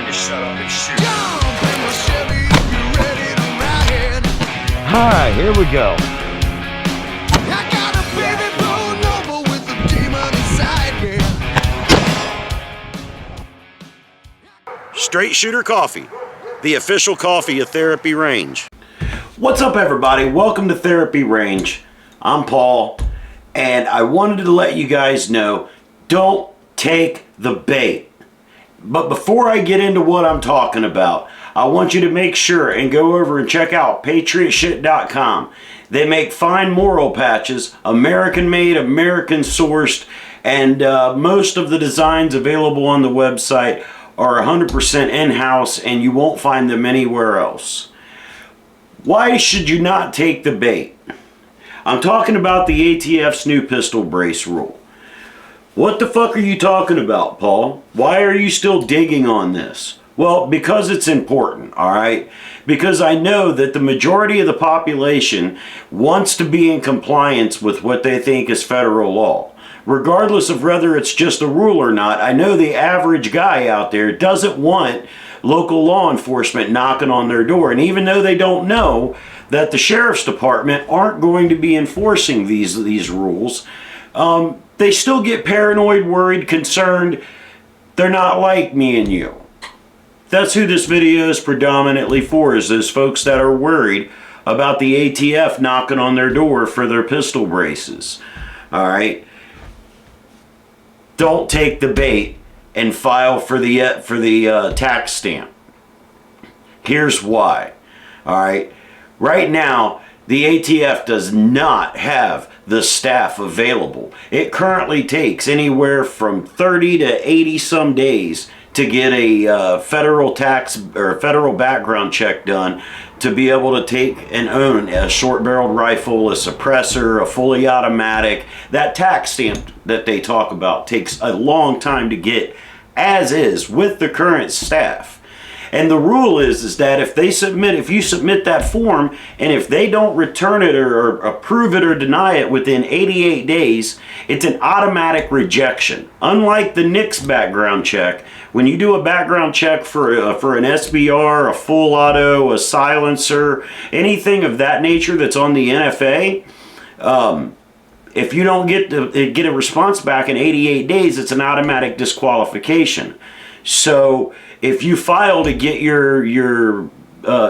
to shut up and shoot. Hi, here we go. Straight Shooter Coffee, the official coffee of Therapyrange. What's up, everybody? Welcome to Therapyrange. I'm Paul, and I wanted to let you guys know, don't take the bait. But before I get into what I'm talking about, I want you to make sure and go over and check out patriotshit.com. They make fine moral patches, American made, American sourced, and most of the designs available on the website are 100% in-house, and you won't find them anywhere else. Why should you not take the bait? I'm talking about the ATF's new pistol brace rule. What the fuck are you talking about, Paul? Why are you still digging on this? Well, because it's important, alright? Because I know that the majority of the population wants to be in compliance with what they think is federal law. Regardless of whether it's just a rule or not, I know the average guy out there doesn't want local law enforcement knocking on their door. And even though they don't know that the sheriff's department aren't going to be enforcing these rules, they still get paranoid, worried, concerned. They're not like me and you. That's who this video is predominantly for, is those folks that are worried about the ATF knocking on their door for their pistol braces. Alright? Don't take the bait and file for the tax stamp. Here's why. Alright? Right now, the ATF does not have the staff available. It currently takes anywhere from 30 to 80 some days to get a federal tax or federal background check done to be able to take and own a short-barreled rifle, a suppressor, a fully automatic. That tax stamp that they talk about takes a long time to get, as is with the current staff. And the rule is that if you submit that form, and if they don't return it or approve it or deny it within 88 days, it's an automatic rejection. Unlike the NICS background check, when you do a background check for an SBR, a full auto, a silencer, anything of that nature that's on the NFA, if you don't get a response back in 88 days, it's an automatic disqualification. So if you file to get your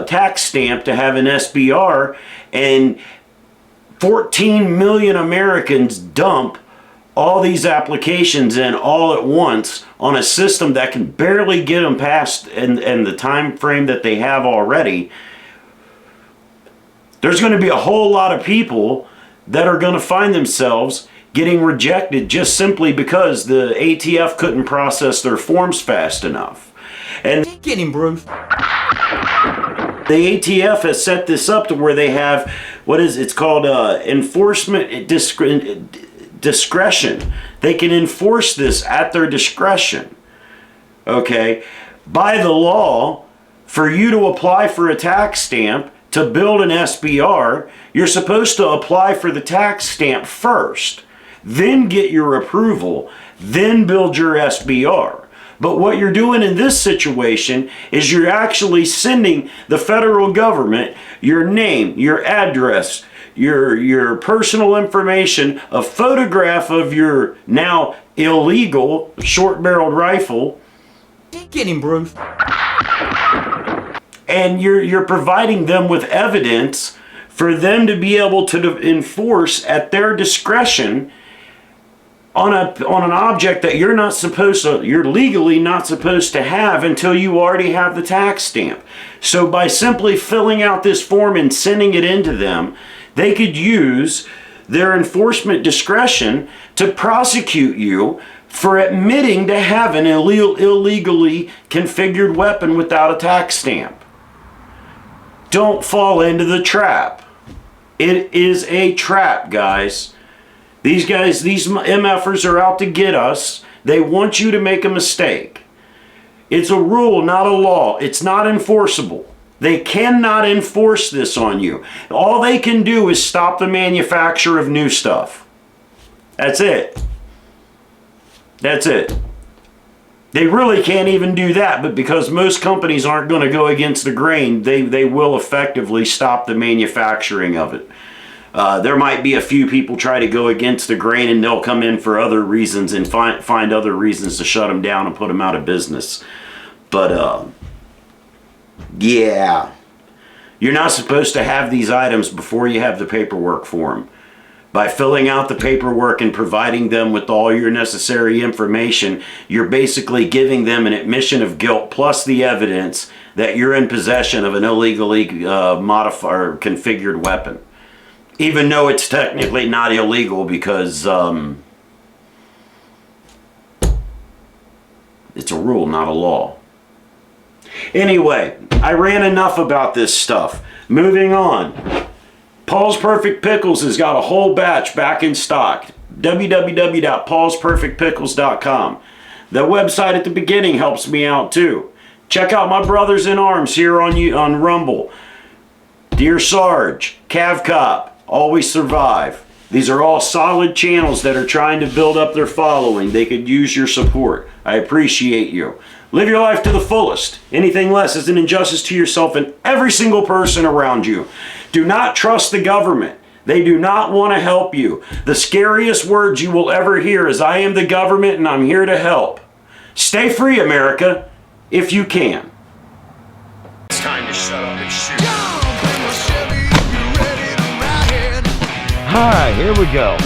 tax stamp to have an SBR, and 14 million Americans dump all these applications in all at once on a system that can barely get them past and the time frame that they have already, there's going to be a whole lot of people that are going to find themselves getting rejected just simply because the ATF couldn't process their forms fast enough. And get him, Bruce. The ATF has set this up to where they have it's called enforcement discretion. They can enforce this at their discretion. Okay, by the law, for you to apply for a tax stamp to build an SBR, you're supposed to apply for the tax stamp first, then get your approval, then build your SBR. But what you're doing in this situation is you're actually sending the federal government your name, your address, your personal information, a photograph of your now illegal short-barreled rifle. Get him, Bruce. And you're providing them with evidence for them to be able to enforce at their discretion on an object that you're legally not supposed to have until you already have the tax stamp. So by simply filling out this form and sending it into them, they could use their enforcement discretion to prosecute you for admitting to having an illegally configured weapon without a tax stamp. Don't fall into the trap. It is a trap, guys. These MFers are out to get us. They want you to make a mistake. It's a rule, not a law. It's not enforceable. They cannot enforce this on you. All they can do is stop the manufacture of new stuff. That's it. That's it. They really can't even do that, but because most companies aren't going to go against the grain, they will effectively stop the manufacturing of it. There might be a few people try to go against the grain, and they'll come in for other reasons and find other reasons to shut them down and put them out of business. But yeah, you're not supposed to have these items before you have the paperwork for them. By filling out the paperwork and providing them with all your necessary information, you're basically giving them an admission of guilt plus the evidence that you're in possession of an illegally modified or configured weapon. Even though it's technically not illegal because it's a rule, not a law. Anyway, I ran enough about this stuff. Moving on. Paul's Perfect Pickles has got a whole batch back in stock. www.paulsperfectpickles.com. The website at the beginning helps me out too. Check out my brothers in arms here on Rumble. Dear Sarge, Cav Cop, Always Survive. These are all solid channels that are trying to build up their following. They could use your support. I appreciate you. Live your life to the fullest. Anything less is an injustice to yourself and every single person around you. Do not trust the government. They do not want to help you. The scariest words you will ever hear is, I am the government and I'm here to help. Stay free, America, if you can. It's time to shut up and shoot. Hi, here we go.